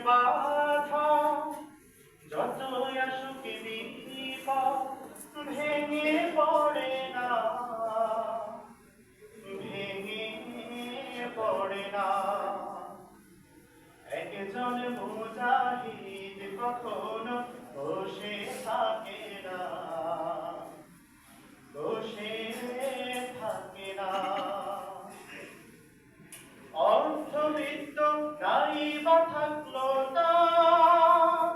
বাধা, যতই আসুক বিপদ, ভেঙে পড়ে না, ভেঙে পড়ে না। একজন মুজাহিদ কখনো বসে থাকে না, বসে থাকে না। অর্থবিত্ত নাই বা থাকলো তার,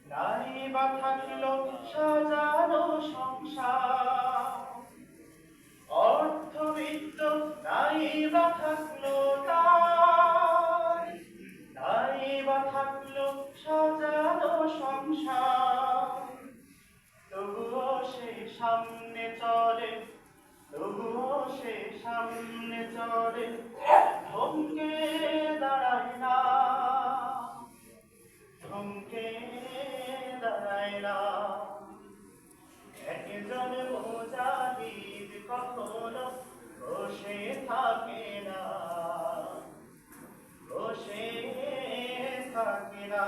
নাই বা থাকলো সাজানো সংসার। অর্থবিত্ত নাই বা থাকলো তার, নাই বা থাকলো সাজানো সংসার। তবুও সে সামনে চলে, তবুও সে সামনে চলে, থমকে দাঁড়ায় না, থমকে দাঁড়ায় না। একজন মুজাহিদ কখনো বসে থাকে না, বসে থাকে না।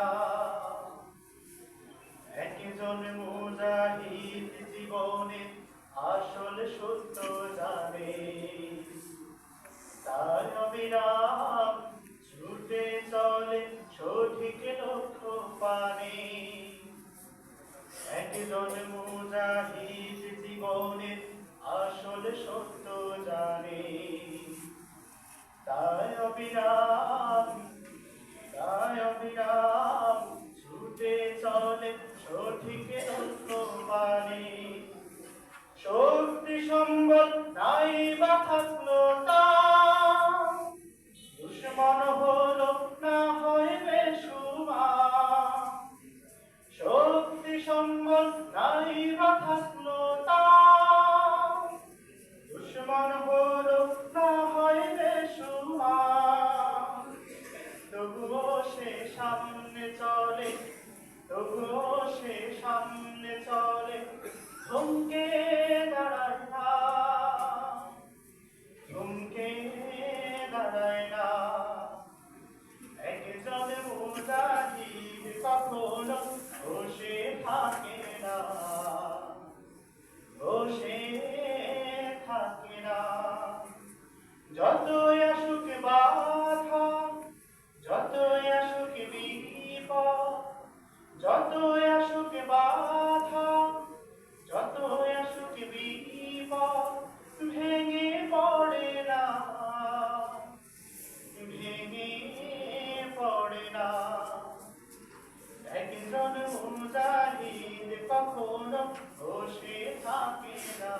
একজন মুজাহিদ জীবনে আসল সত্য জানে, তার অবিরাম ছুটে চলে সঠিক লক্ষ্য পানে। একজন মুজাহিদ জীবনে আসল সত্য জানে, তাই অবিরাম, তাই অবিরাম ছুটে চলে সঠিক লক্ষ্য পানে। শক্তি সম্বল নাই বা থাকলো তার, দুশ্মন হলো না হয় বেশুমার। শক্তি সম্বল নাই বা থাকলো তার, দুশ্মন হলো না হয় বেশুমার। তবুও সে সামনে চলে, তবুও সে সামনে চলে, থমকে দাঁড়ায় না, থমকে দাঁড়ায় না। একজন মুজাহিদ কখনো বসে থাকে না, বসে থাকে না। যতই আসুক বাধা, যতই আসুক বিপদ, যতই আসুক বাধা, যতই আসুক বিপদ, ভেঙে পড়ে না, ভেঙে পড়ে না। একজন মুজাহিদ কখনো বসে থাকে না।